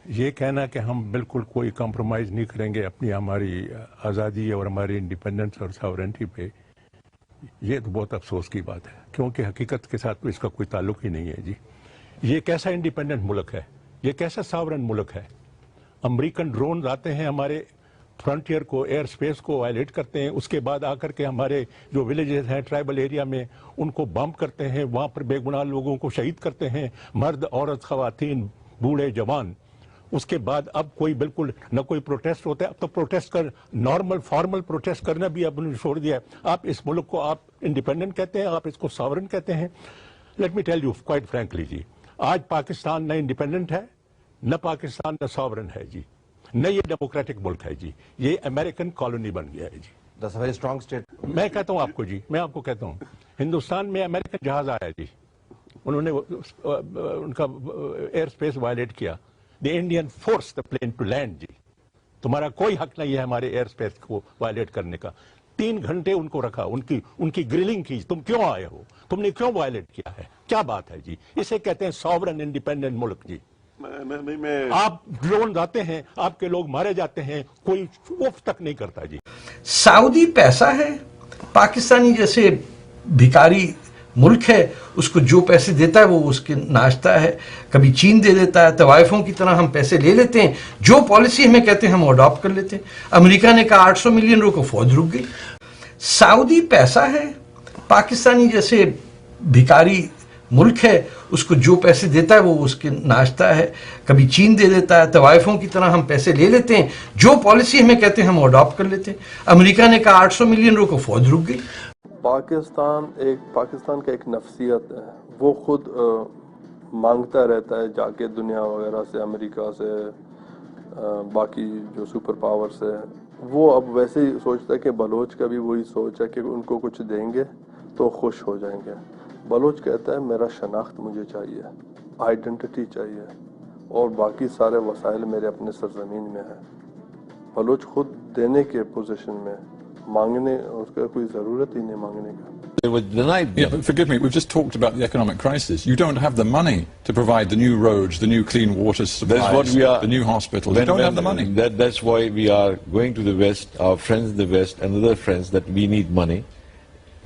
یہ کہنا کہ ہم بالکل کوئی کمپرومائز نہیں کریں گے اپنی ہماری آزادی اور ہماری انڈیپینڈنس اور ساورنٹی پہ، یہ تو بہت افسوس کی بات ہے، کیونکہ حقیقت کے ساتھ تو اس کا کوئی تعلق ہی نہیں ہے جی۔ یہ کیسا انڈیپینڈنٹ ملک ہے، یہ کیسا ساورن ملک ہے؟ امریکن ڈرون آتے ہیں ہمارے فرنٹیئر کو، ایئر سپیس کو وائلیٹ کرتے ہیں، اس کے بعد آ کر کے ہمارے جو ولیجز ہیں ٹرائبل ایریا میں ان کو بمپ کرتے ہیں، وہاں پر بے گناہ لوگوں کو شہید کرتے ہیں، مرد، عورت، خواتین، بوڑھے، جوان۔ اس کے بعد اب کوئی بالکل نہ کوئی پروٹیسٹ ہوتا ہے، اب تو پروٹیسٹ کر نارمل فارمل پروٹیسٹ کرنا بھی اب انہوں نے چھوڑ دیا ہے۔ آپ اس ملک کو آپ انڈیپینڈنٹ کہتے ہیں، آپ اس کو ساورن کہتے ہیں۔ Let me tell you quite frankly جی، آج پاکستان نہ انڈیپینڈنٹ ہے، نہ پاکستان نہ ساورن ہے جی، نہ یہ ڈیموکریٹک ملک ہے جی، یہ امریکن کالونی بن گیا ہے جی۔ That's a very strong statement. میں کہتا ہوں آپ کو جی، میں آپ کو کہتا ہوں، ہندوستان میں امریکن جہاز آیا جی، انہوں نے ان کا ایئر سپیس وائلیٹ کیا، دی انڈین فورس دا پلین ٹو لینڈ جی۔ تمہارا کوئی حق نہیں ہے ہمارے ایئر سپیس کو وائلیٹ کرنے کا۔ 3 گھنٹے ان کو رکھا، ان کی گرلنگ کی، تم کیوں آئے ہو، تم نے کیوں وائلیٹ کیا ہے، کیا بات ہے جی؟ اسے کہتے ہیں ساورن انڈیپینڈنٹ ملک جی۔ آپ ڈرون آتے ہیں، آپ کے لوگ مارے جاتے ہیں، کوئی اف تک نہیں کرتا جی۔ سعودی پیسہ ہے، پاکستانی جیسے بھکاری ملک ہے، اس کو جو پیسے دیتا ہے وہ اس کے ناشتہ ہے، کبھی چین دے دیتا ہے، طوائفوں کی طرح ہم پیسے لے لیتے ہیں، جو پالیسی ہمیں کہتے ہیں ہم اڈاپٹ کر لیتے ہیں۔ امریکہ نے کہا 800 ملین روکو، فوج رک گئی۔ سعودی پیسہ ہے، پاکستانی جیسے بھکاری ملک ہے، اس کو جو پیسے دیتا ہے وہ اس کے ناشتہ ہے، کبھی چین دے دیتا ہے، طوائفوں کی طرح ہم پیسے لے لیتے ہیں، جو پالیسی ہمیں کہتے ہیں ہم اڈاپٹ کر لیتے ہیں۔ امریکہ نے کہا 800 ملین روکو، فوج رک گئی۔ پاکستان کا ایک نفسیت ہے، وہ خود مانگتا رہتا ہے جا کے دنیا وغیرہ سے، امریکہ سے، باقی جو سپر پاور سے، وہ اب ویسے ہی سوچتا ہے کہ بلوچ کا بھی وہی سوچ ہے کہ ان کو کچھ دیں گے تو خوش ہو جائیں گے۔ بلوچ کہتا ہے میرا شناخت مجھے چاہیے، آئیڈینٹی چاہیے، اور باقی سارے وسائل میرے اپنے سرزمین میں ہیں۔ بلوچ خود دینے کے پوزیشن میں، مانگنے اس کا کوئی ضرورت ہی نہیں مانگنے کا۔ They were denied. Yeah, but forgive me, we've just talked about the economic crisis. You don't have the money to provide the new roads, the new clean water supplies, the new hospitals. You don't have the money. That's why we are going to the West, our friends in the West and other friends, that we need money.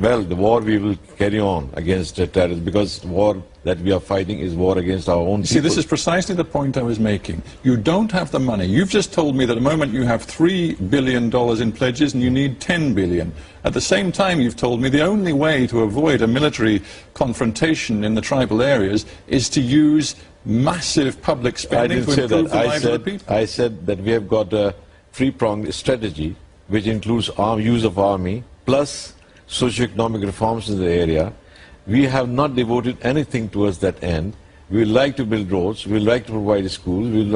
Well, the war we will carry on against terrorism, because the war that we are fighting is war against our own people. See, this is precisely the point I was making. You don't have the money. You've just told me that at the moment you have $3 billion in pledges and you need $10 billion. At the same time, you've told me the only way to avoid a military confrontation in the tribal areas is to use massive public spending to improve the lives of the people. I said that we have got a three-pronged strategy which includes use of army plus socio-economic reforms in the area. We have not devoted anything towards that end. We would like to build roads, we would like to provide schools, we would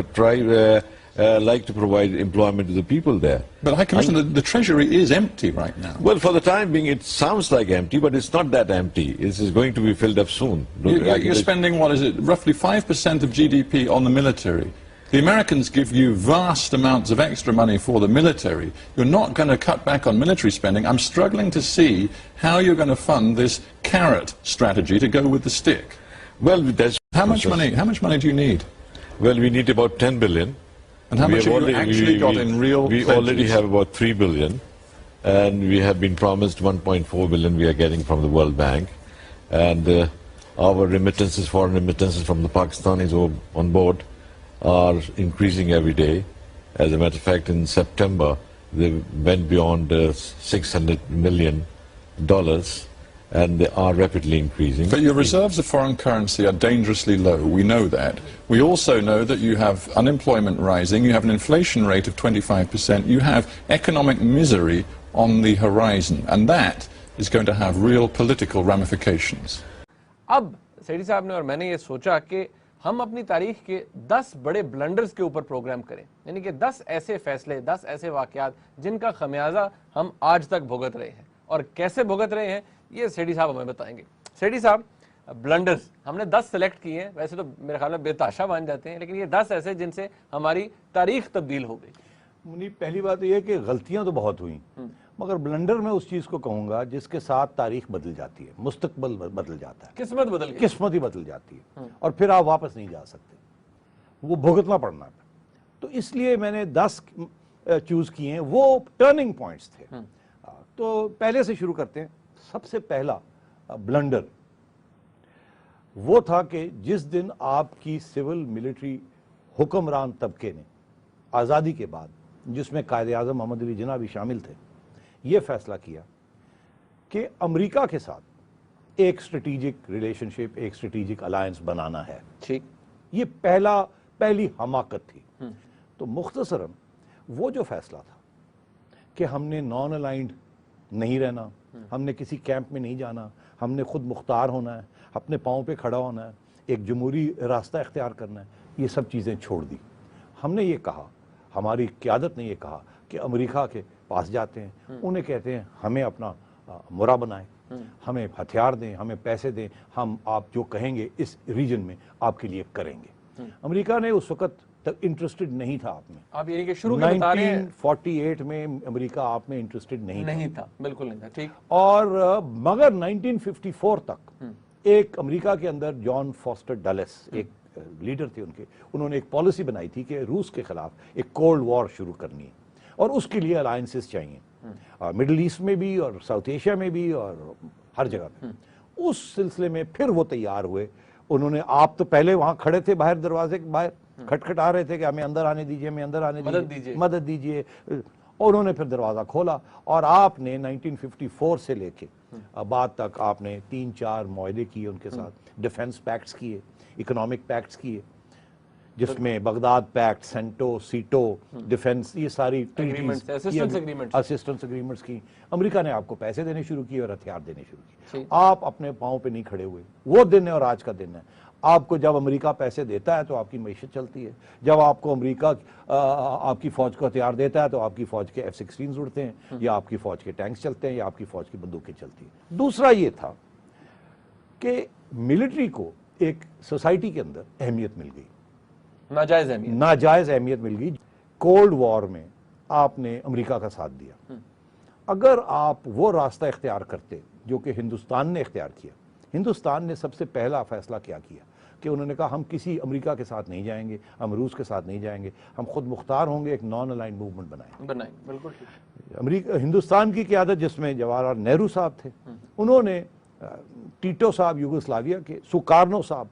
like to provide employment to the people there. But High Commissioner, the Treasury is empty right now. Well, for the time being, it sounds like empty, but it's not that empty. It is going to be filled up soon. You're spending, what is it, roughly 5% of GDP on the military. The Americans give you vast amounts of extra money for the military. You're not going to cut back on military spending. I'm struggling to see how you're going to fund this carrot strategy to go with the stick. Well, that's how much money do you need? Well, we need about 10 billion. And how much have you actually got in real pledges? We already have about 3 billion. And we have been promised 1.4 billion we are getting from the World Bank. And our remittances, foreign remittances from the Pakistanis on board are increasing every day. As a matter of fact, in September, they went beyond $600 million, and they are rapidly increasing. But your reserves of foreign currency are dangerously low. We know that. We also know that you have unemployment rising, you have an inflation rate of 25%, you have economic misery on the horizon, and that is going to have real political ramifications. اب سیٹھی صاحب نے اور میں نے یہ سوچا کہ ہم اپنی تاریخ کے 10 بڑے بلنڈرز کے اوپر پروگرام کریں، یعنی کہ 10 ایسے فیصلے، 10 ایسے واقعات جن کا خمیازہ ہم آج تک بھگت رہے ہیں، اور کیسے بھگت رہے ہیں یہ سیٹھی صاحب ہمیں بتائیں گے۔ سیٹھی صاحب، بلنڈرز ہم نے 10 سلیکٹ کیے ہیں، ویسے تو میرے خیال میں بے تحاشا بن جاتے ہیں، لیکن یہ 10 ایسے جن سے ہماری تاریخ تبدیل ہو گئی۔ منیب، پہلی بات یہ ہے کہ غلطیاں تو بہت ہوئیں، مگر بلنڈر میں اس چیز کو کہوں گا جس کے ساتھ تاریخ بدل جاتی ہے، مستقبل بدل جاتا ہے، قسمت بدل گئی، قسمت ہی بدل جاتی ہے، اور پھر آپ واپس نہیں جا سکتے، وہ بھگتنا پڑنا ہے۔ تو اس لیے میں نے 10 چوز کیے ہیں، وہ ٹرننگ پوائنٹس تھے. تو پہلے سے شروع کرتے ہیں. سب سے پہلا بلنڈر وہ تھا کہ جس دن آپ کی سول ملٹری حکمران طبقے نے آزادی کے بعد، جس میں قائد اعظم محمد علی جناح بھی شامل تھے، یہ فیصلہ کیا کہ امریکہ کے ساتھ ایک اسٹریٹجک ریلیشن شپ، ایک اسٹریٹجک الائنس بنانا ہے. ٹھیک. یہ پہلی حماقت تھی. تو مختصراً وہ جو فیصلہ تھا کہ ہم نے نان الائنڈ نہیں رہنا، ہم نے کسی کیمپ میں نہیں جانا، ہم نے خود مختار ہونا ہے، اپنے پاؤں پہ کھڑا ہونا ہے، ایک جمہوری راستہ اختیار کرنا ہے، یہ سب چیزیں چھوڑ دی. ہم نے یہ کہا، ہماری قیادت نے یہ کہا کہ امریکہ کے پاس جاتے ہیں، انہیں کہتے ہیں ہمیں اپنا مرا بنائیں، ہمیں ہتھیار دیں، ہمیں پیسے دیں، ہم آپ جو کہیں گے اس ریجن میں آپ کے لیے کریں گے. امریکہ نے اس وقت تک انٹرسٹڈ نہیں تھا آپ میں. آپ یعنی کہ شروع میں بتا رہے ہیں 1948 میں امریکہ آپ میں انٹرسٹڈ نہیں تھا. بالکل نہیں تھا. ٹھیک. اور مگر 1954 تک ایک امریکہ کے اندر جان فاسٹر ڈلس ایک لیڈر تھے ان کے، انہوں نے ایک پالیسی بنائی تھی کہ روس کے خلاف ایک کولڈ وار شروع کرنی ہے اور اس کے لیے الائنسز چاہیے، مڈل ایسٹ میں بھی اور ساؤتھ ایشیا میں بھی اور ہر جگہ پہ. اس سلسلے میں پھر وہ تیار ہوئے. انہوں نے، آپ تو پہلے وہاں کھڑے تھے باہر دروازے کے باہر، کھٹکھٹا رہے تھے کہ ہمیں اندر آنے دیجئے، ہمیں اندر آنے دیجئے، مدد دیجئے. اور انہوں نے پھر دروازہ کھولا اور آپ نے 1954 سے لے کے بعد تک آپ نے 3-4 معاہدے کیے ان کے ساتھ، ڈیفنس پیکٹس کیے، اکنامک پیکٹس کیے، جس میں بغداد پیکٹ، سینٹو، سیٹو، ڈیفنس، یہ ساری اسسٹنس اگریمنٹس کی. امریکہ نے آپ کو پیسے دینے شروع کیے اور ہتھیار دینے شروع کیے. آپ اپنے پاؤں پہ نہیں کھڑے ہوئے. وہ دن ہے اور آج کا دن ہے. آپ کو جب امریکہ پیسے دیتا ہے تو آپ کی معیشت چلتی ہے. جب آپ کو امریکہ آپ کی فوج کو ہتھیار دیتا ہے تو آپ کی فوج کے F-16 اڑتے ہیں، یا آپ کی فوج کے ٹینکس چلتے ہیں، یا آپ کی فوج کی بندوقیں چلتی ہیں. دوسرا یہ تھا کہ ملٹری کو ایک سوسائٹی کے اندر اہمیت مل گئی، ناجائز اہمیت مل گئی. کولڈ وار میں آپ نے امریکہ کا ساتھ دیا. اگر آپ وہ راستہ اختیار کرتے جو کہ ہندوستان نے اختیار کیا، ہندوستان نے سب سے پہلا فیصلہ کیا کہ انہوں نے کہا ہم کسی امریکہ کے ساتھ نہیں جائیں گے، ہم روس کے ساتھ نہیں جائیں گے، ہم خود مختار ہوں گے، ایک نان الائنڈ موومنٹ بنائیں. بالکل. ہندوستان کی قیادت جس میں جواہر لال نہرو صاحب تھے، انہوں نے ٹیٹو صاحب یوگوسلاویا کے، سکارنو صاحب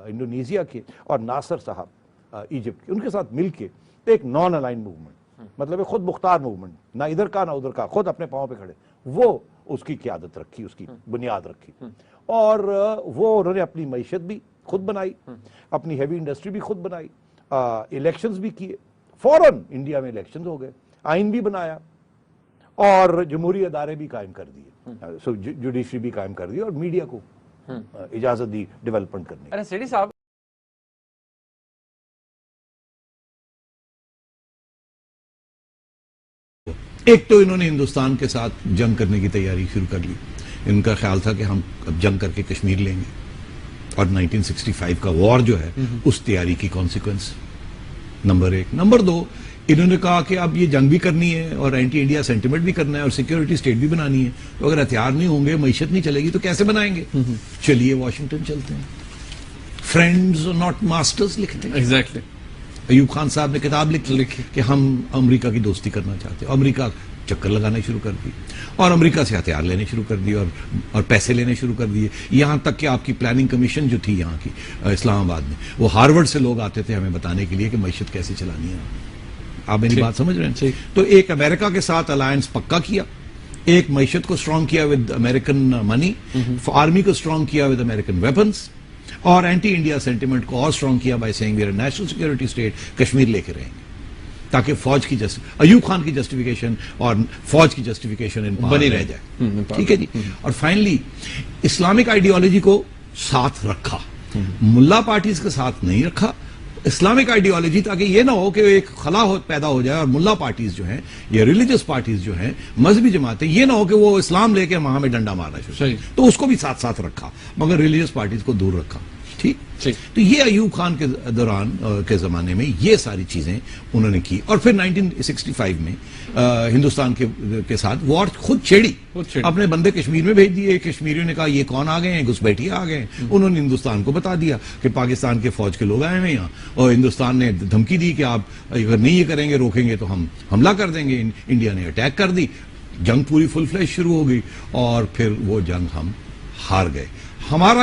انڈونیزیا کے، اور ناصر صاحب ایجپٹ کے، ان کے ساتھ مل کے ایک نان الائنڈ موومنٹ، مطلب ایک خود مختار موومنٹ، نہ ادھر کا نہ ادھر کا، خود اپنے پاؤں پہ کھڑے. وہ اس کی قیادت رکھی، اس کی بنیاد رکھی. اور وہ انہوں نے اپنی معیشت بھی خود بنائی، اپنی ہیوی انڈسٹری بھی خود بنائی، الیکشنز بھی کیے. فوراً انڈیا میں الیکشنز ہو گئے، آئین بھی بنایا اور جمہوری ادارے بھی قائم کر دیے، جوڈیشری بھی قائم کر دی اور میڈیا کو اجازت دی ڈیولپمنٹ کرنے. ارے سیٹھی صاحب، ایک تو انہوں نے ہندوستان کے ساتھ جنگ کرنے کی تیاری شروع کر لی. ان کا خیال تھا کہ ہم اب جنگ کر کے کشمیر لیں گے، اور 1965 کا وار جو ہے اس تیاری کی کانسیکوینس نمبر 1. نمبر 2، انہوں نے کہا کہ اب یہ جنگ بھی کرنی ہے اور اینٹی انڈیا سینٹیمنٹ بھی کرنا ہے اور سیکیورٹی اسٹیٹ بھی بنانی ہے، تو اگر ہتھیار نہیں ہوں گے، معیشت نہیں چلے گی تو کیسے بنائیں گے؟ چلیے واشنگٹن چلتے ہیں، فرینڈز ناٹ ماسٹرز لکھتے ہیں. ایگزیکٹلی. ایوب خان صاحب نے کتاب لکھی کہ ہم امریکہ کی دوستی کرنا چاہتے ہیں. امریکہ چکر لگانے شروع کر دی اور امریکہ سے ہتھیار لینے شروع کر دیے اور پیسے لینے شروع کر دیے. یہاں تک کہ آپ کی پلاننگ کمیشن جو تھی یہاں کی اسلام آباد میں، وہ ہارورڈ سے لوگ آتے تھے ہمیں بتانے کے لیے کہ معیشت کیسے چلانی ہے. آپ میری بات سمجھ رہے ہیں؟ تو ایک امریکہ کے ساتھ الائنس پکا کیا، ایک معیشت کو اسٹرانگ کیا ود امریکن منی، آرمی کو اسٹرانگ کیا ود امریکن ویپنس، اور اینٹی انڈیا سینٹیمنٹ کو اور اسٹرانگ کیا by saying we are national security state, Kashmir لے کے رہیں گے تاکہ فوج کی ایوب خان کی جسٹیفیکیشن اور فوج کی جسٹیفیکیشن بنی رہ جائے. ٹھیک ہے جی. اور فائنلی اسلامک آئیڈیالوجی کو ساتھ رکھا، ملا پارٹیز کے ساتھ نہیں رکھا، اسلامک آئیڈیالوجی، تاکہ یہ نہ ہو کہ ایک خلا پیدا ہو جائے اور ملا پارٹیز جو ہیں یا ریلیجس پارٹیز جو ہیں، مذہبی جماعتیں، یہ نہ ہو کہ وہ اسلام لے کے وہاں میں ڈنڈا مارنا شروع، تو اس کو بھی ساتھ ساتھ رکھا، مگر ریلیجس پارٹیز کو دور رکھا. ٹھیک. تو یہ ایوب خان کے دوران کے زمانے میں یہ ساری چیزیں انہوں نے کی. اور پھر 1965 میں ہندوستان کے ساتھ وار خود چھیڑی, اپنے بندے کشمیر میں بھیج دیے. کشمیریوں نے کہا یہ کون آ گئے ہیں, گھسپیٹھیے آ گئے ہیں. انہوں نے ہندوستان کو بتا دیا کہ پاکستان کے فوج کے لوگ آئے ہوئے یہاں, اور ہندوستان نے دھمکی دی کہ آپ اگر نہیں یہ کریں گے, روکیں گے تو ہم حملہ کر دیں گے. انڈیا نے اٹیک کر دی, جنگ پوری فل فلیش شروع ہو گئی, اور پھر وہ جنگ ہم ہار گئے. ہمارا